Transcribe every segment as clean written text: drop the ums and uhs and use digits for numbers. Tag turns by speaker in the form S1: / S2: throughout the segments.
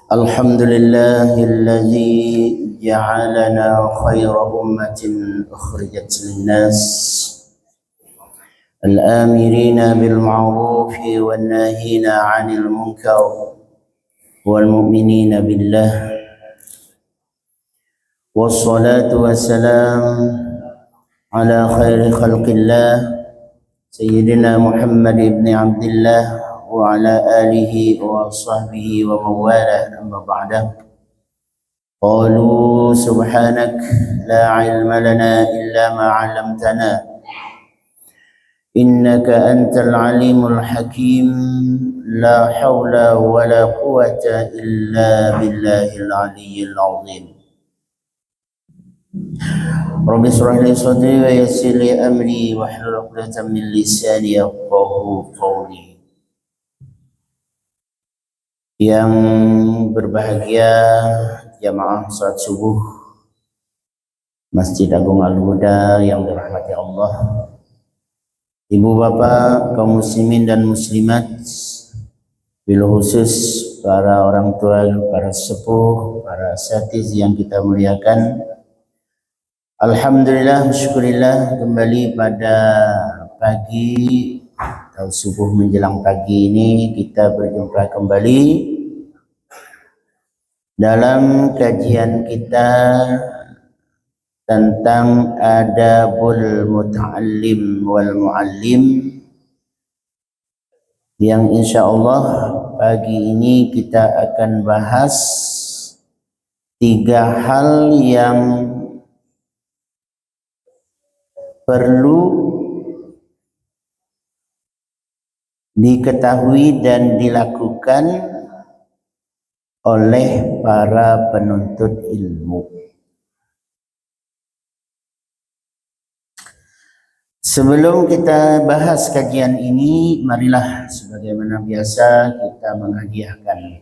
S1: الحمد لله الذي جعلنا خير أمة أخرجت للناس الآمرين بالمعروف والناهين عن المنكر والمؤمنين بالله والصلاة والسلام على خير خلق الله سيدنا محمد بن عبد الله وعلى آله وصحبه ومن والاه أما بعد قالوا سبحانك لا علم لنا إلا ما علمتنا إنك أنت العليم الحكيم لا حول ولا قوة إلا بالله العلي العظيم رب اشرح لي صدري ويسر لي أمري واحلل عقدة من لساني يفقهوا قولي. Yang berbahagia jamaah salat subuh Masjid Agung Al-Huda yang dirahmati Allah, ibu bapak kaum muslimin dan muslimat, bil khusus para orang tua, para sepuh, para asatiz yang kita muliakan. Alhamdulillah, syukurillah, kembali pada pagi atau subuh menjelang pagi ini kita berjumpa kembali dalam kajian kita tentang adabul muta'allim wal mu'allim, yang insyaallah pagi ini kita akan bahas 3 hal yang perlu diketahui dan dilakukan oleh para penuntut ilmu. Sebelum kita bahas kajian ini, marilah sebagaimana biasa kita menghadiahkan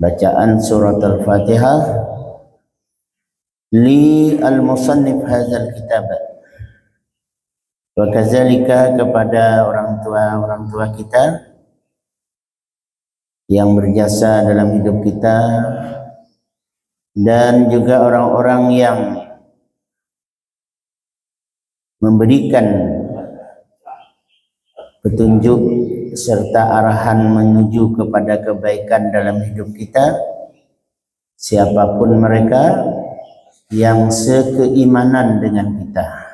S1: bacaan surat Al-Fatihah li al-musannif hadzal kitab. Wa kadzalika kepada orang tua kita yang berjasa dalam hidup kita, dan juga orang-orang yang memberikan petunjuk serta arahan menuju kepada kebaikan dalam hidup kita, siapapun mereka yang sekeimanan dengan kita.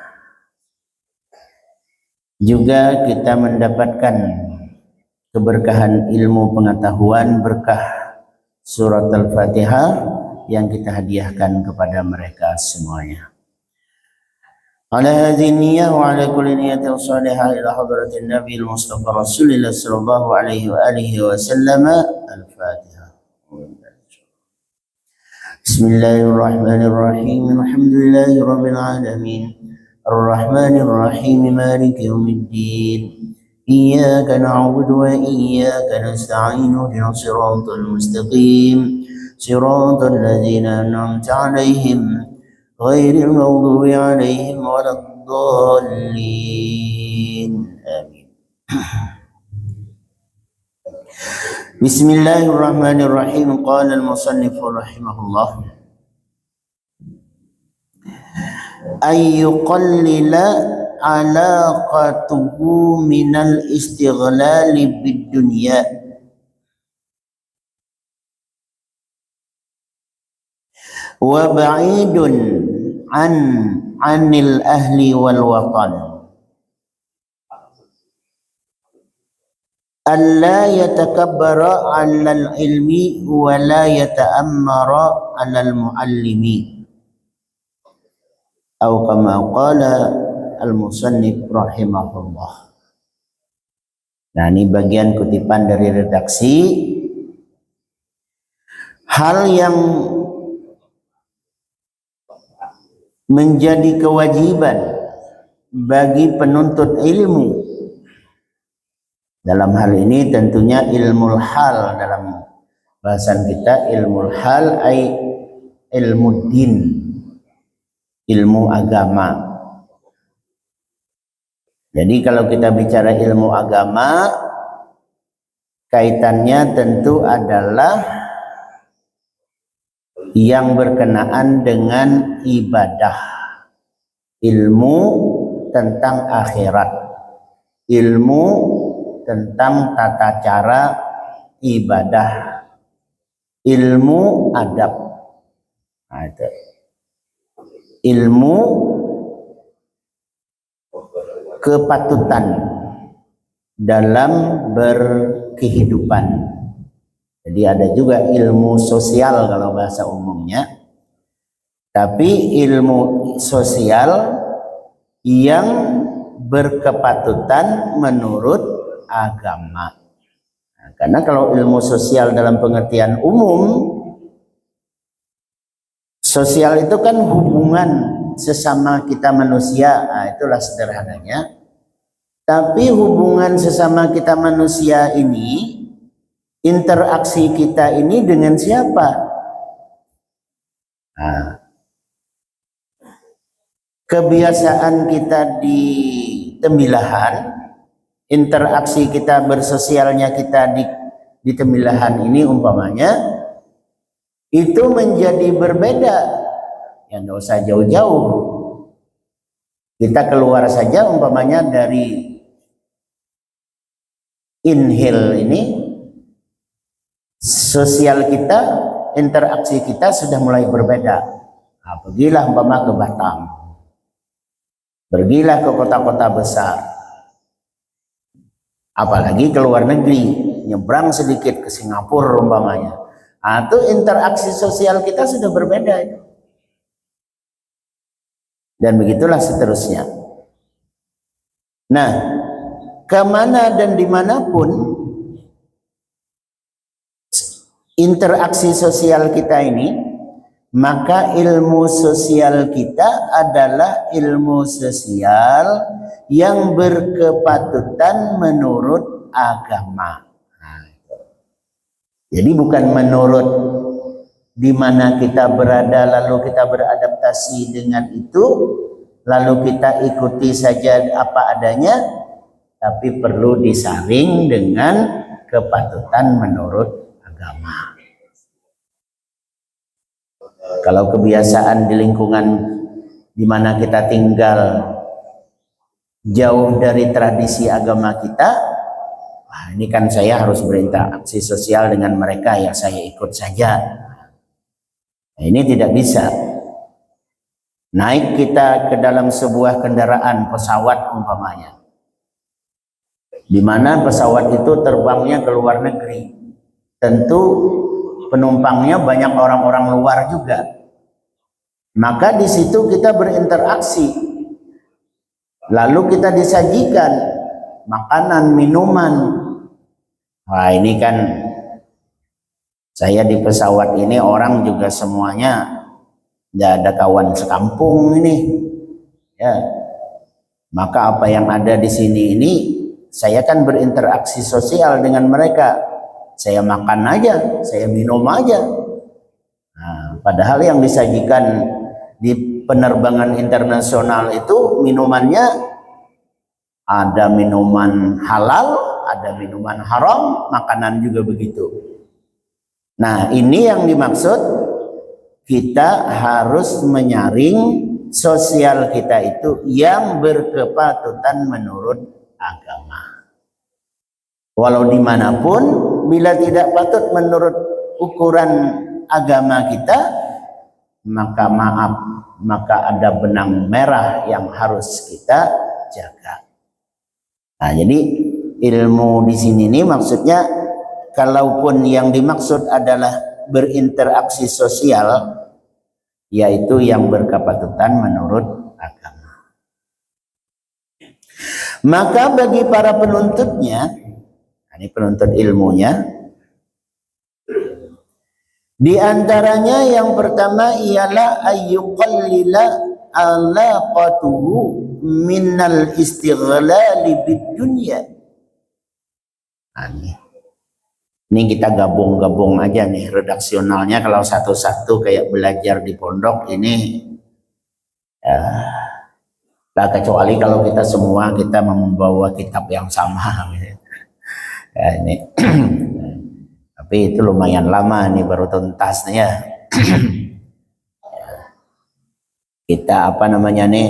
S1: Juga kita mendapatkan keberkahan ilmu pengetahuan berkah surat Al-Fatihah yang kita hadiahkan kepada mereka semuanya. Ala hadhihi niyyah wa ala kulli niyatin salihah ila hadratin Nabi al-Mustafa Rasulillah sallallahu alaihi wa alihi wa sallam. Al-Fatihah. Bismillahirrahmanirrahim. Alhamdulillahi rabbil alamin. Ar-Rahmanir Rahim, Maliki yaumiddin. Iyyaka na'budu wa iyyaka nasta'in. Ihdinas siratal mustaqim. Siratal ladzina an'amta 'alaihim ghairil maghdubi 'alaihim waladdallin. Amin. Bismillahirrahmanirrahim. Qala al-musannif rahimahullah ayyuqallila alaqatuhu minal istighlali bid dunya wa ba'idun anil ahli wal watan alla yatakabbara 'alal ilmi wa la yata'ammara 'alal muallimi atau kama qala al-musannif rahimahullah. Nah, ini bagian kutipan dari redaksi. Hal yang menjadi kewajiban bagi penuntut ilmu, dalam hal ini tentunya ilmul hal, dalam bahasan kita ilmul hal ay ilmu din, ilmu agama. Jadi kalau kita bicara ilmu agama, kaitannya tentu adalah yang berkenaan dengan ibadah, ilmu tentang akhirat, ilmu tentang tata cara ibadah, ilmu adab. Nah, itu. Ilmu kepatutan dalam berkehidupan. Jadi ada juga ilmu sosial kalau bahasa umumnya, tapi ilmu sosial yang berkepatutan menurut agama. Nah, karena kalau ilmu sosial dalam pengertian umum, sosial itu kan hubungan sesama kita manusia, nah, itulah sederhananya. Tapi hubungan sesama kita manusia ini, interaksi kita ini dengan siapa? Nah, kebiasaan kita di Temilahan, interaksi kita bersosialnya kita di Temilahan ini umpamanya, itu menjadi berbeda. Ya nggak usah jauh-jauh. Kita keluar saja umpamanya dari Inhil ini, sosial kita, interaksi kita sudah mulai berbeda. Nah, pergilah umpama ke Batam, pergilah ke kota-kota besar, apalagi ke luar negeri, nyebrang sedikit ke Singapura umpamanya. Nah, itu interaksi sosial kita sudah berbeda itu. Dan begitulah seterusnya. Nah, kemana dan dimanapun interaksi sosial kita ini, maka ilmu sosial kita adalah ilmu sosial yang berkepatutan menurut agama. Nah, jadi bukan menurut di mana kita berada lalu kita beradaptasi dengan itu, lalu kita ikuti saja apa adanya, tapi perlu disaring dengan kepatutan menurut agama. Kalau kebiasaan di lingkungan di mana kita tinggal jauh dari tradisi agama kita, wah, ini kan saya harus berinteraksi sosial dengan mereka, ya saya ikut saja. Nah, ini tidak bisa. Naik kita ke dalam sebuah kendaraan, pesawat umpamanya, di mana pesawat itu terbangnya ke luar negeri, tentu penumpangnya banyak orang-orang luar juga. Maka di situ kita berinteraksi, lalu kita disajikan makanan, minuman. Wah, ini kan saya di pesawat ini orang juga semuanya tidak ada kawan sekampung ini, ya. Maka apa yang ada di sini ini, saya kan berinteraksi sosial dengan mereka. Saya makan aja, saya minum aja. Nah, padahal yang disajikan di penerbangan internasional itu minumannya ada minuman halal, ada minuman haram, makanan juga begitu. Nah, ini yang dimaksud, kita harus menyaring sosial kita itu yang berkepatutan menurut agama. Walau dimanapun, bila tidak patut menurut ukuran agama kita, maka maaf, maka ada benang merah yang harus kita jaga. Nah, jadi ilmu di sini ini maksudnya, kalaupun yang dimaksud adalah berinteraksi sosial, yaitu yang berkepatutan menurut agama. Maka bagi para penuntutnya, ini penuntut ilmunya, di antaranya yang pertama ialah ayyuqallila alaqatuhu minal istighlali bid-dunya. Ini kita gabung-gabung aja nih redaksionalnya, kalau satu-satu kayak belajar di pondok ini nah, kecuali kalau kita semua kita membawa kitab yang sama ya, ini tapi itu lumayan lama nih baru tuntas nih ya. Kita apa namanya nih,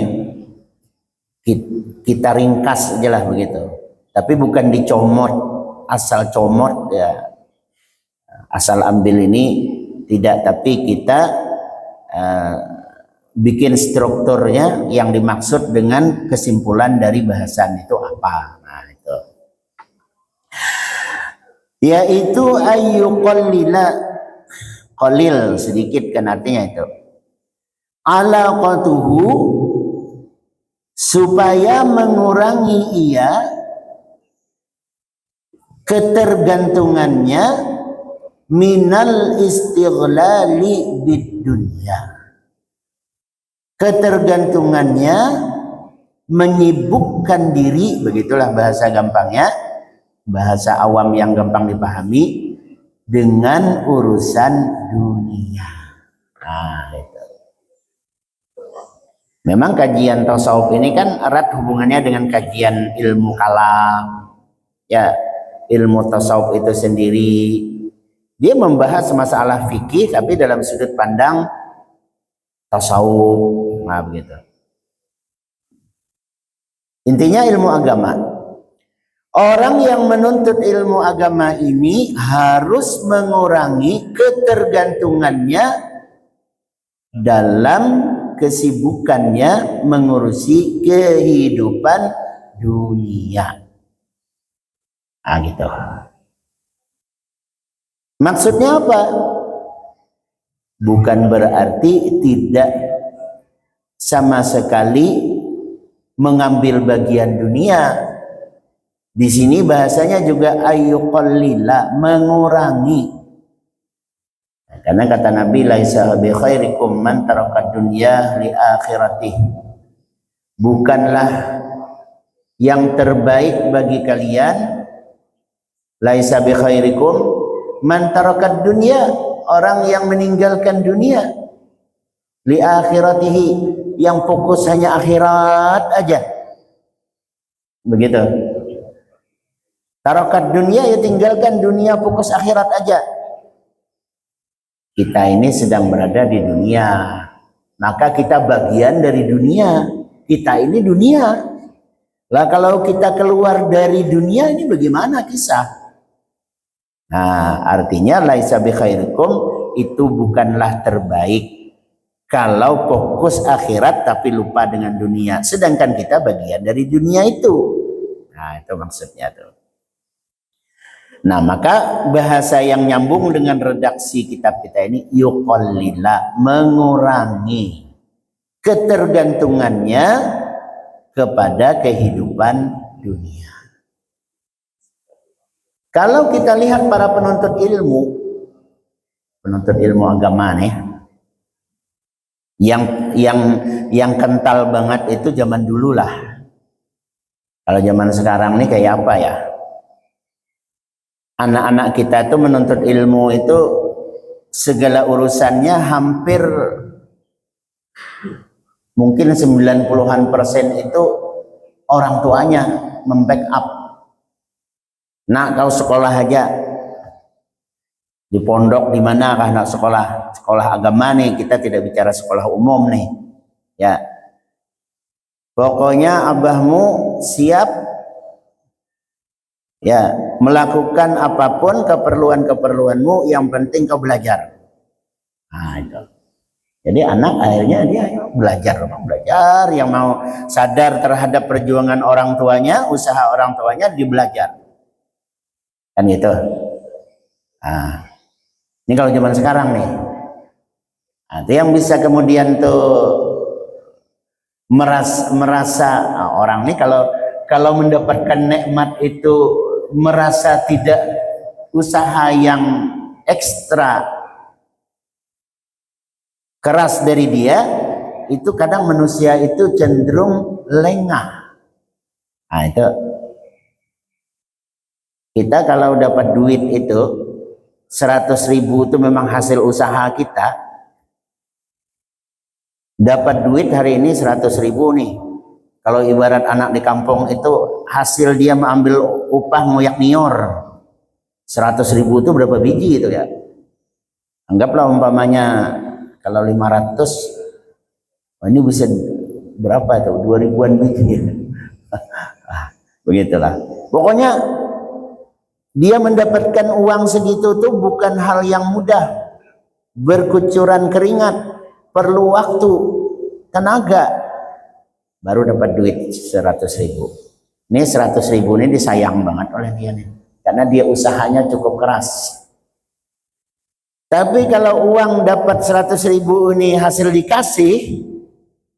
S1: kita ringkas aja lah begitu, tapi bukan dicomot, asal comot ya, asal ambil ini tidak, tapi kita bikin strukturnya yang dimaksud dengan kesimpulan dari bahasan itu apa. Nah itu yaitu ayyuqallila, qalil sedikit kan artinya itu, alaqatuhu supaya mengurangi ia ketergantungannya minal istighlali bidunya, ketergantungannya menyibukkan diri, begitulah bahasa gampangnya, bahasa awam yang gampang dipahami, dengan urusan dunia. Nah, itu. Memang kajian tasawuf ini kan erat hubungannya dengan kajian ilmu kalam. Ya, ilmu tasawuf itu sendiri dia membahas masalah fikih tapi dalam sudut pandang tasawuf. Nah, begitu. Intinya ilmu agama. Orang yang menuntut ilmu agama ini harus mengurangi ketergantungannya dalam kesibukannya mengurusi kehidupan dunia. Ah gitu. Maksudnya apa? Bukan berarti tidak sama sekali mengambil bagian dunia. Di sini bahasanya juga ayyuqallila, mengurangi. Karena kata Nabi, laisa bi khairikum man taraka dunya li akhiratih. Bukanlah yang terbaik bagi kalian, laisa bi khairikum man taraka dunya, orang yang meninggalkan dunia, li akhiratihi, yang fokus hanya akhirat aja. Begitu. Tarakat dunia, ya tinggalkan dunia, fokus akhirat aja. Kita ini sedang berada di dunia, maka kita bagian dari dunia. Kita ini dunia. Lah kalau kita keluar dari dunia ini bagaimana kisah? Nah, artinya laisa bi khairikum itu bukanlah terbaik kalau fokus akhirat tapi lupa dengan dunia. Sedangkan kita bagian dari dunia itu. Nah, itu maksudnya tuh. Nah, maka bahasa yang nyambung dengan redaksi kitab kita ini yuqallila, mengurangi ketergantungannya kepada kehidupan dunia. Kalau kita lihat para penuntut ilmu agama nih, yang kental banget itu zaman dulu lah. Kalau zaman sekarang nih kayak apa ya? Anak-anak kita itu menuntut ilmu itu segala urusannya hampir mungkin 90% itu orang tuanya membackup. Nak, kau sekolah aja di pondok di manakah nak sekolah? Sekolah agama nih, kita tidak bicara sekolah umum nih. Ya. Pokoknya abahmu siap ya melakukan apapun keperluanmu, yang penting kau belajar. Nah, itu. Jadi anak akhirnya dia belajar, yang mau sadar terhadap perjuangan orang tuanya, usaha orang tuanya, dibelajar. Kan gitu. Nah, ini kalau zaman sekarang nih. Nah, itu yang bisa kemudian tuh merasa orang nih kalau mendapatkan nikmat itu merasa tidak usaha yang ekstra keras dari dia, itu kadang manusia itu cenderung lengah. Nah, itu kita kalau dapat duit itu 100.000 itu memang hasil usaha kita. Dapat duit hari ini 100.000 nih. Kalau ibarat anak di kampung itu hasil dia mengambil upah ngoyak nior 100.000 itu berapa biji itu ya? Anggaplah umpamanya kalau 500, ini bisa berapa tuh? 2000-an biji. Begitulah. Pokoknya dia mendapatkan uang segitu tuh bukan hal yang mudah. Berkucuran keringat, perlu waktu, tenaga, baru dapat duit 100.000. Ini 100.000 ini disayang banget oleh dia nih, karena dia usahanya cukup keras. Tapi kalau uang dapat 100.000 ini hasil dikasih,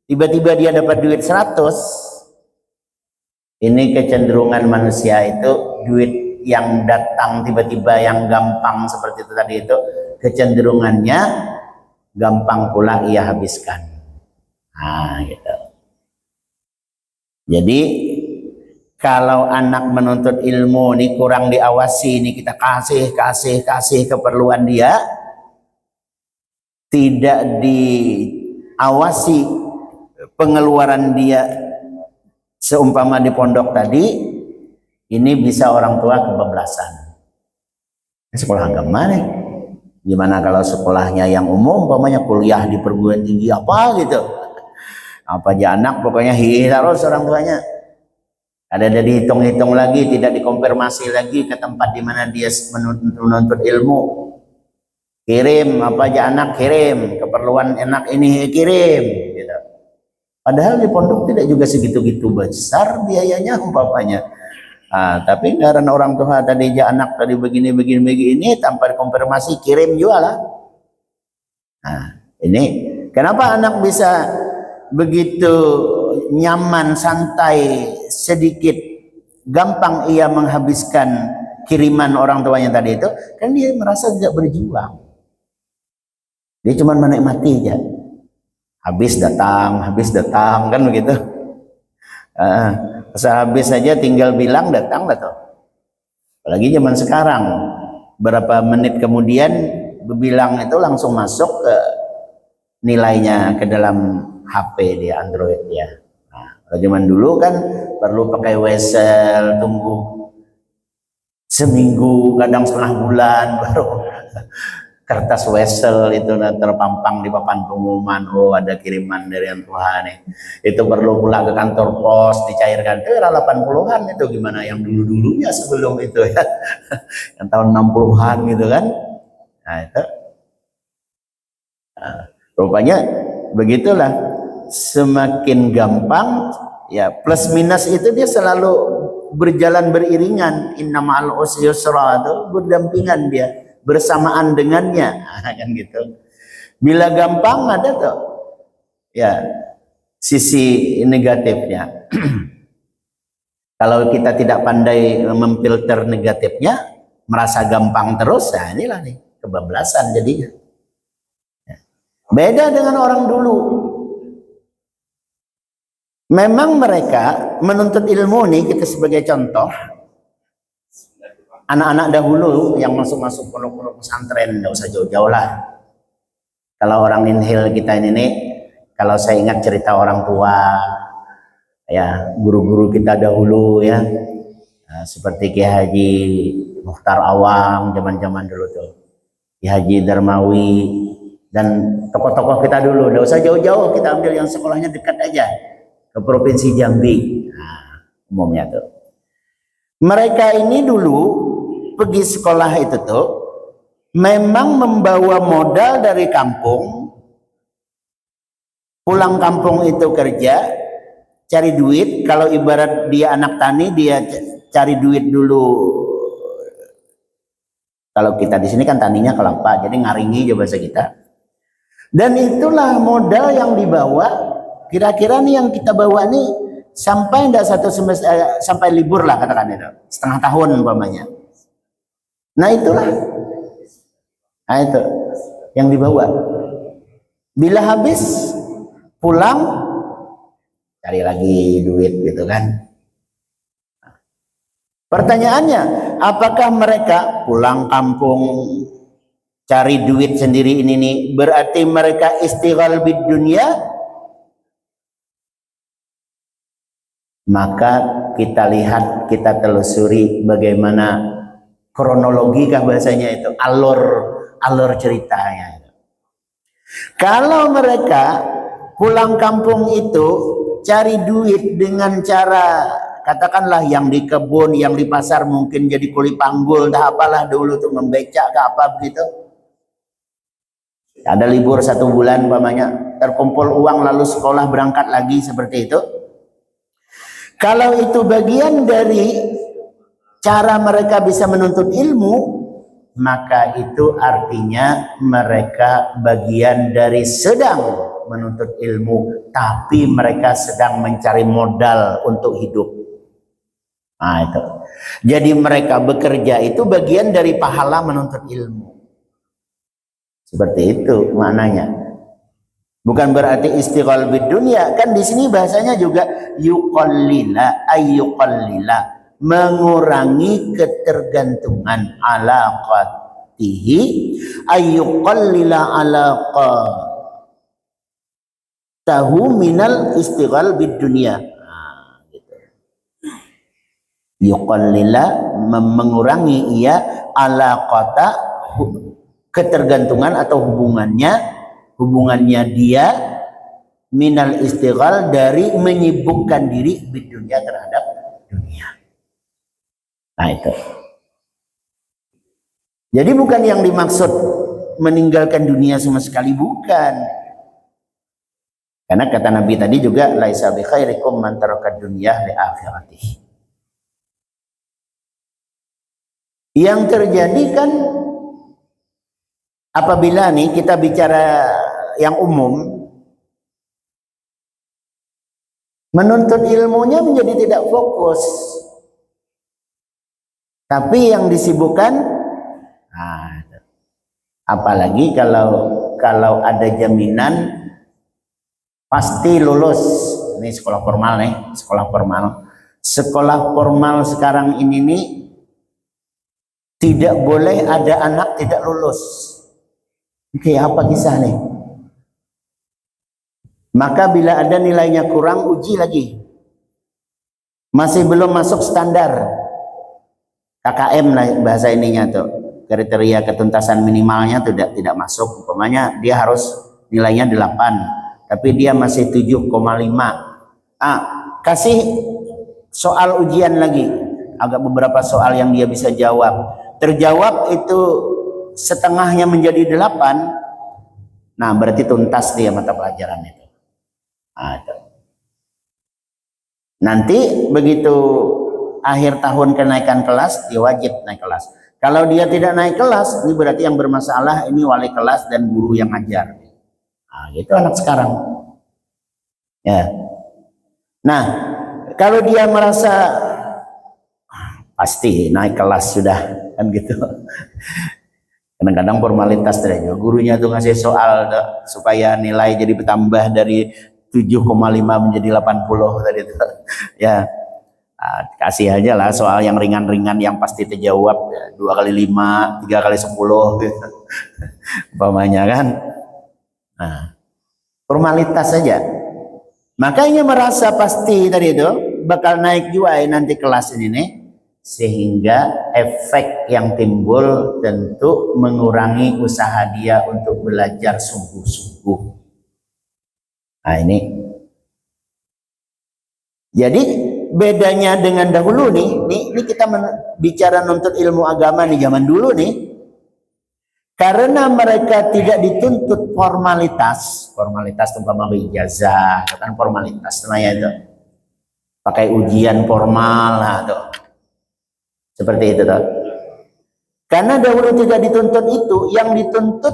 S1: tiba-tiba dia dapat duit 100, ini kecenderungan manusia itu duit yang datang tiba-tiba yang gampang seperti itu tadi itu, kecenderungannya gampang pula ia habiskan. Nah, gitu. Jadi kalau anak menuntut ilmu ini kurang diawasi, ini kita kasih keperluan dia, tidak diawasi pengeluaran dia seumpama di pondok tadi, ini bisa orang tua kebablasan. Sekolah agama nih, gimana kalau sekolahnya yang umum, umpamanya kuliah di perguruan tinggi apa gitu, apa aja anak pokoknya harus orang tuanya. Ada dihitung-hitung lagi, tidak dikonfirmasi lagi ke tempat di mana dia menuntut ilmu. Kirim apa aja anak, kirim keperluan enak ini, kirim gitu. Padahal di pondok tidak juga segitu-gitu besar biayanya umpamanya. Tapi karena orang tua tadi aja anak tadi begini tanpa konfirmasi kirim juga lah. Ini kenapa anak bisa begitu nyaman, santai, sedikit gampang ia menghabiskan kiriman orang tuanya tadi itu, kan dia merasa tidak berjuang. Dia cuma menikmati aja. Habis datang kan begitu. Sehabis saja tinggal bilang datang lah tuh. Apalagi zaman sekarang, berapa menit kemudian bilang itu langsung masuk ke nilainya ke dalam HP dia, Android dia. Kalau zaman dulu kan perlu pakai wesel, tunggu seminggu, kadang setengah bulan baru kertas wesel itu terpampang di papan pengumuman, oh ada kiriman dari yang Tuhan nih. Itu perlu pula ke kantor pos dicairkan. Era 80-an itu gimana yang dulu-dulunya sebelum itu ya. Yang tahun 60-an gitu kan. Nah itu. Rupanya begitulah. Semakin gampang ya, plus minus itu dia selalu berjalan beriringan. Innamal usri yusra, itu berdampingan dia, bersamaan dengannya, kan gitu. Bila gampang ada tuh ya sisi negatifnya. Kalau kita tidak pandai memfilter negatifnya, merasa gampang terus, nah inilah nih kebablasan jadinya. Beda dengan orang dulu. Memang mereka menuntut ilmu nih, kita sebagai contoh, anak-anak dahulu yang masuk-masuk pondok-pondok pesantren, nggak usah jauh-jauh lah. Kalau orang Inhil kita ini nih, kalau saya ingat cerita orang tua, ya guru-guru kita dahulu ya, seperti Kiai Haji Mukhtar Awang zaman-zaman dulu tuh, Kiai Haji Darmawi, dan tokoh-tokoh kita dulu, nggak usah jauh-jauh, kita ambil yang sekolahnya dekat aja. Ke Provinsi Jambi, umumnya tuh. Mereka ini dulu pergi sekolah itu tuh memang membawa modal dari kampung, pulang kampung itu kerja, cari duit. Kalau ibarat dia anak tani, dia cari duit dulu. Kalau kita di sini kan taninya kelapa, jadi ngaringi aja bahasa kita. Dan itulah modal yang dibawa. Kira-kira nih yang kita bawa nih sampai enggak satu semester, sampai libur lah katakan itu, setengah tahun umpamanya. Nah itulah, nah itu yang dibawa. Bila habis pulang cari lagi duit gitu kan. Pertanyaannya, apakah mereka pulang kampung cari duit sendiri ini nih berarti mereka istighal bid dunia? Maka kita lihat, kita telusuri bagaimana kronologi kah bahasanya itu, alur ceritanya. Kalau mereka pulang kampung itu cari duit dengan cara katakanlah yang di kebun, yang di pasar mungkin jadi kuli panggul, dah apalah dulu tuh membecak ke apa begitu. Ada libur 1 bulan umpamanya, terkumpul uang lalu sekolah berangkat lagi seperti itu. Kalau itu bagian dari cara mereka bisa menuntut ilmu, maka itu artinya mereka bagian dari sedang menuntut ilmu, tapi mereka sedang mencari modal untuk hidup. Nah itu. Jadi mereka bekerja itu bagian dari pahala menuntut ilmu. Seperti itu maknanya. Bukan berarti istighal bid dunia. Kan di sini bahasanya juga yuqallila ayyuqallila, mengurangi ketergantungan alaqatihi ayyuqallila alaqatahu minal istighal bid dunia. Yuqallila, mengurangi ia alaqata, ketergantungan atau hubungannya dia minal istighal, dari menyibukkan diri bid dunia, terhadap dunia. Nah itu. Jadi bukan yang dimaksud meninggalkan dunia sama sekali, bukan. Karena kata Nabi tadi juga laisa bi khairikum man taraka dunya li akhiratihi. Yang terjadi kan apabila nih kita bicara yang umum, menuntut ilmunya menjadi tidak fokus. Tapi yang disibukkan, apalagi kalau ada jaminan pasti lulus. Ini sekolah formal nih, sekolah formal. Sekolah formal sekarang ini nih tidak boleh ada anak tidak lulus. Oke, apa kisah nih? Maka bila ada nilainya kurang, uji lagi. Masih belum masuk standar KKM lah bahasa ininya tuh. Kriteria ketuntasan minimalnya tidak masuk. Umpamanya dia harus nilainya 8, tapi dia masih 7,5. Kasih soal ujian lagi. Agak beberapa soal yang dia bisa jawab. Terjawab itu setengahnya menjadi 8. Nah, berarti tuntas dia mata pelajaran itu. Nanti begitu akhir tahun kenaikan kelas, dia wajib naik kelas. Kalau dia tidak naik kelas, ini berarti yang bermasalah ini wali kelas dan guru yang ngajar. Gitu anak sekarang. Ya. Nah, kalau dia merasa pasti naik kelas sudah, kan gitu. Kadang-kadang formalitas tadi, gurunya tuh ngasih soal tuh, supaya nilai jadi bertambah dari 7,5 menjadi 80 tadi itu. Ya, kasih aja lah soal yang ringan-ringan yang pasti terjawab, 2 kali 5, 3 kali 10 gitu. Umpamanya kan. Nah, formalitas saja. Makanya merasa pasti tadi itu bakal naik juga nanti kelas ini nih. Sehingga efek yang timbul tentu mengurangi usaha dia untuk belajar sungguh-sungguh. Nah ini. Jadi bedanya dengan dahulu nih, ini kita bicara nuntut ilmu agama nih zaman dulu nih. Karena mereka tidak dituntut formalitas umpama ijazah, kan formalitas namanya itu. Pakai ujian formal lah tuh. Seperti itu toh. Karena dahulu tidak dituntut itu, yang dituntut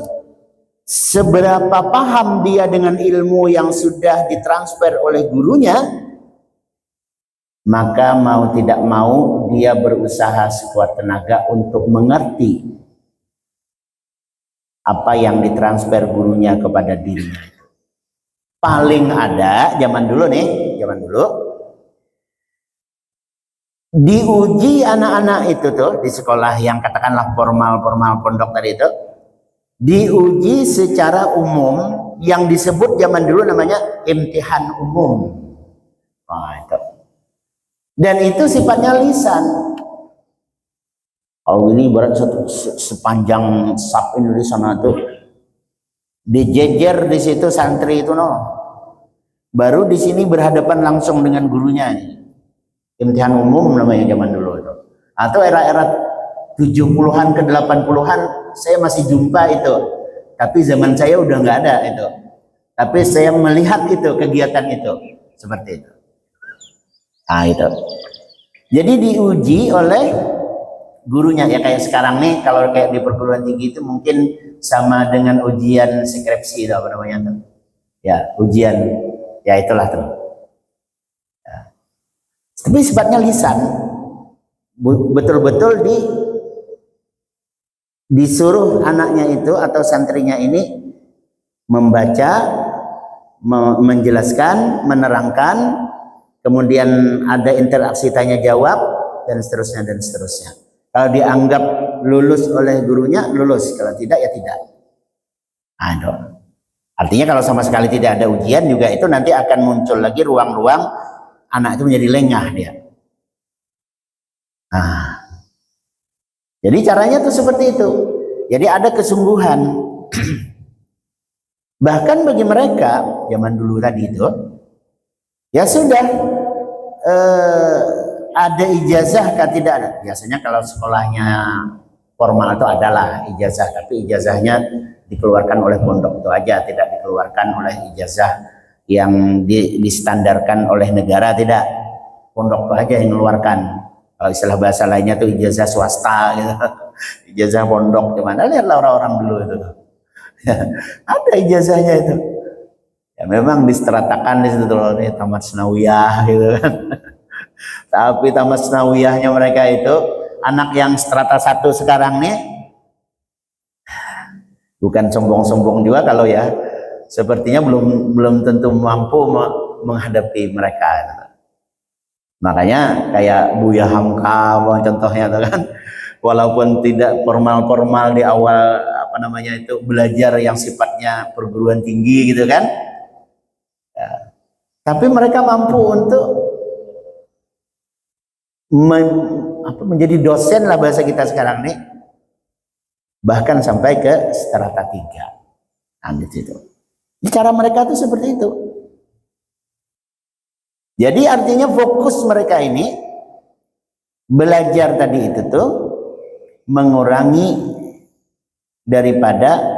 S1: seberapa paham dia dengan ilmu yang sudah ditransfer oleh gurunya, maka mau tidak mau dia berusaha sekuat tenaga untuk mengerti apa yang ditransfer gurunya kepada dirinya. Paling ada zaman dulu diuji anak-anak itu tuh di sekolah yang katakanlah formal pondok tadi itu, diuji secara umum yang disebut zaman dulu namanya imtihan umum. Itu. Dan itu sifatnya lisan. Kalau ini ibarat sepanjang sap ini di sana tuh dijejer di situ santri itu baru di sini berhadapan langsung dengan gurunya. Imtihan umum namanya zaman dulu itu. Atau era-era 70-an ke 80-an saya masih jumpa itu. Tapi zaman saya udah nggak ada itu. Tapi saya melihat itu kegiatan itu seperti itu. Nah itu. Jadi diuji oleh gurunya ya, kayak sekarang nih kalau kayak di perguruan tinggi itu mungkin sama dengan ujian skripsi itu apa namanya tuh. Ya, ujian ya itulah tuh. Ya. Tapi sifatnya lisan. Betul-betul disuruh anaknya itu atau santrinya ini membaca, menjelaskan, menerangkan, kemudian ada interaksi tanya jawab dan seterusnya dan seterusnya. Kalau dianggap lulus oleh gurunya, lulus. Kalau tidak, ya tidak. Aduh. Artinya kalau sama sekali tidak ada ujian juga itu nanti akan muncul lagi ruang-ruang anak itu menjadi lengah dia. Nah, jadi caranya tuh seperti itu. Jadi ada kesungguhan. Bahkan bagi mereka zaman dulu tadi itu, ya sudah ada ijazah kan tidak ada. Biasanya kalau sekolahnya formal itu adalah ijazah, tapi ijazahnya dikeluarkan oleh pondok itu aja, tidak dikeluarkan oleh ijazah yang distandarkan oleh negara, tidak. Pondok itu aja yang mengeluarkan. Kalau istilah bahasa lainnya tuh ijazah swasta gitu. Ijazah pondok gimana, lihatlah orang-orang dulu itu. Ada ijazahnya itu. Ya memang distratakan di situ loh, tamat senawiyah gitu kan. Tapi tamat senawiyahnya mereka itu anak yang strata 1 sekarang nih bukan sombong-sombong juga kalau ya, sepertinya belum tentu mampu menghadapi mereka. Makanya kayak Buya Hamka contohnya tuh kan, walaupun tidak formal-formal di awal apa namanya itu belajar yang sifatnya perguruan tinggi gitu kan, ya, tapi mereka mampu untuk menjadi dosen lah bahasa kita sekarang nih, bahkan sampai ke strata 3. Nah, gitu. Cara mereka tuh seperti itu. Jadi artinya fokus mereka ini belajar tadi itu tuh mengurangi daripada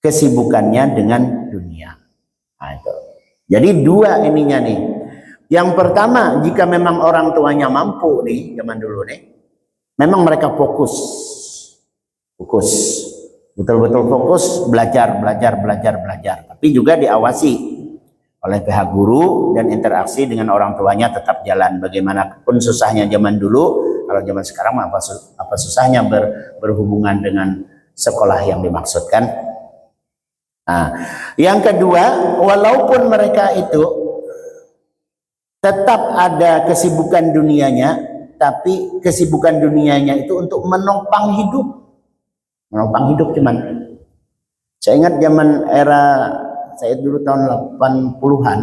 S1: kesibukannya dengan dunia. Nah, itu. Jadi dua ininya nih. Yang pertama, jika memang orang tuanya mampu nih zaman dulu nih, memang mereka fokus, betul-betul fokus belajar. Tapi juga diawasi oleh pihak guru dan interaksi dengan orang tuanya tetap jalan. Bagaimanapun susahnya zaman dulu, kalau zaman sekarang apa susahnya berhubungan dengan sekolah yang dimaksudkan. Nah, yang kedua, walaupun mereka itu tetap ada kesibukan dunianya, tapi kesibukan dunianya itu untuk menopang hidup cuman. Saya ingat zaman era saya dulu tahun 80-an,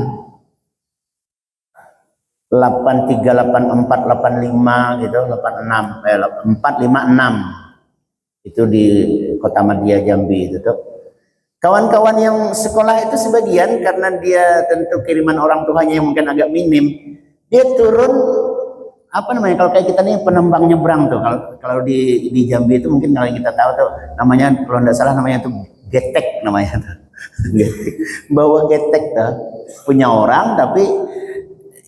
S1: 83, 84, 85 gitu, 456 itu di Kota Madia Jambi itu tuh. Kawan-kawan yang sekolah itu sebagian karena dia tentu kiriman orang tuanya yang mungkin agak minim, dia turun apa namanya, kalau kayak kita nih penambang nyebrang tuh, kalau di Jambi itu mungkin kalau kita tahu tuh namanya, kalau tidak salah namanya tuh getek namanya tuh. Bawa getek tuh, punya orang tapi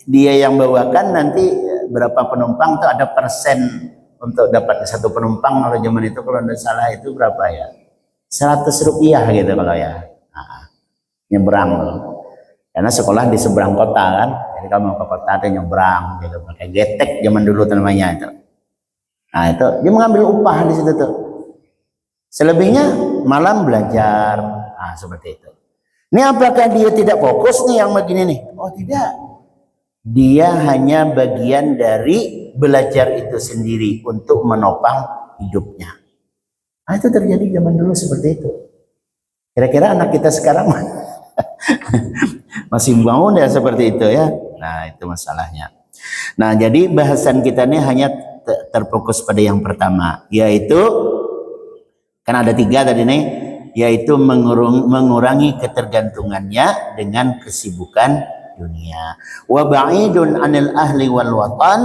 S1: dia yang bawakan, nanti berapa penumpang tuh ada persen untuk dapat satu penumpang. Kalau zaman itu kalau tidak salah itu berapa ya, 100 rupiah gitu kalau ya. Nah, nyebrang loh. Karena sekolah di seberang kota kan, jadi kalau mau ke kota ada nyebrang gitu, pakai getek zaman dulu namanya itu. Nah itu dia mengambil upah di situ tuh. Selebihnya malam belajar, nah seperti itu. Ini apakah dia tidak fokus nih yang begini nih? Oh tidak, dia hanya bagian dari belajar itu sendiri untuk menopang hidupnya. Nah itu terjadi zaman dulu seperti itu. Kira-kira anak kita sekarang masih bangun ya seperti itu ya. Nah itu masalahnya. Nah jadi bahasan kita ini hanya terfokus pada yang pertama, yaitu kan ada 3 tadi nih, yaitu mengurangi ketergantungannya dengan kesibukan dunia. Wa ba'idun 'anil ahli wal watan,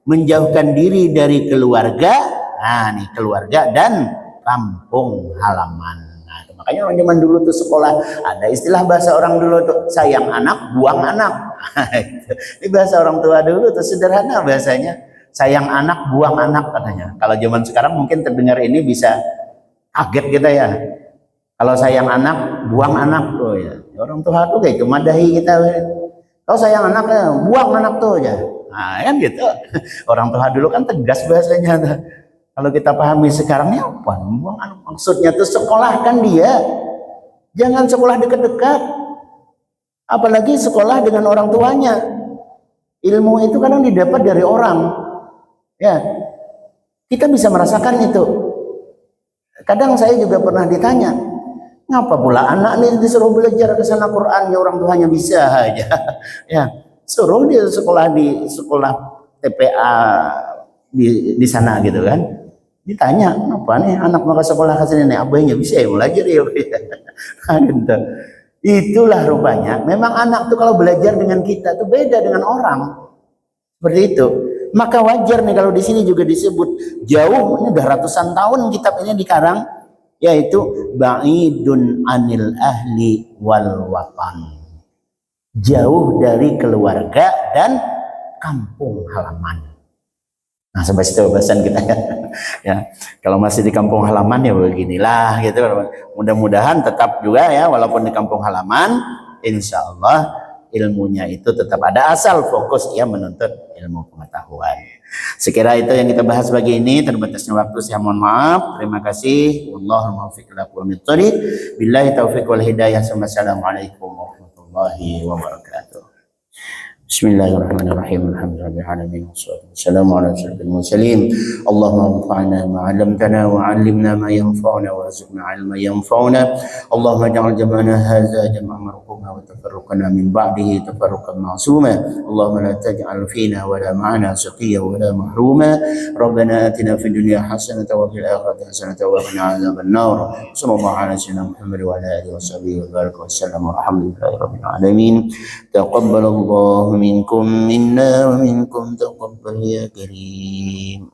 S1: menjauhkan diri dari keluarga. Nah, nih keluarga dan kampung halaman. Nah, makanya orang zaman dulu tuh sekolah ada istilah bahasa orang dulu tuh, sayang anak, buang anak. Ini bahasa orang tua dulu tuh, sederhana bahasanya. Sayang anak, buang anak katanya. Kalau zaman sekarang mungkin terdengar ini bisa kaget kita ya. Kalau sayang anak, buang anak tuh ya. Orang tua tuh kayak itu madahi kita. Kalau sayang anak, buang anak tuh ya. Nah, kan gitu. Orang tua dulu kan tegas bahasanya. Kalau kita pahami sekarang ya apa? Buang anak maksudnya tuh sekolahkan dia. Jangan sekolah dekat-dekat. Apalagi sekolah dengan orang tuanya. Ilmu itu kadang didapat dari orang. Ya. Kita bisa merasakan itu. Kadang saya juga pernah ditanya, ngapa pula anak nih disuruh belajar ke sana Quran, ya orang tuanya bisa aja. Ya, suruh dia sekolah di sekolah TPA di sana gitu kan. Ditanya, apa nih anak mau ke sekolah ke sini nih, abahnya bisa ya belajar ya. Gitu. Itulah rupanya. Memang anak tuh kalau belajar dengan kita tuh beda dengan orang. Seperti itu. Maka wajar nih kalau di sini juga disebut jauh, ini udah ratusan tahun kitab ini dikarang, yaitu ba'idun anil ahli wal watan, jauh dari keluarga dan kampung halaman. Nah, sampai situ bahasan kita ya. Ya, kalau masih di kampung halaman ya beginilah gitu. Mudah-mudahan tetap juga ya, walaupun di kampung halaman, insya Allah ilmunya itu tetap ada, asal fokus ya menuntut ilmu pengetahuan. Sekira itu yang kita bahas pagi ini, terbatasnya waktu saya mohon maaf. Terima kasih. Wallahul muwaffiq ila aqwamit thoriq. Billahi taufiq wal hidayah. Assalamualaikum warahmatullahi wabarakatuh. Bismillahirrahmanirrahim. Alhamdulillahil alamin. Wassalamu ala asyrafil mursalin. Allahumma anfa'na ma 'allamtana wa 'allimna ma yanfa'una warzuqna 'ilman yanfa'una. Allahumma ij'al jam'ana hadza jam'an marhuma wa tafarruqana min ba'dihi tafarruqan ma'suma. Allahumma la taj'al fina wa la ma'ana shaqiyyan wa la mahruma. Rabbana atina fid dunya hasanatan wa fil akhirati hasanatan wa qina 'adzaban nar. Sallallahu ala sayyidina Muhammad wa ala alihi washabihi wa baraka wa sallam. Alhamdulillahi rabbil alamin. Taqabbalallahu minkum minna wa minkum taqabbal ya karim.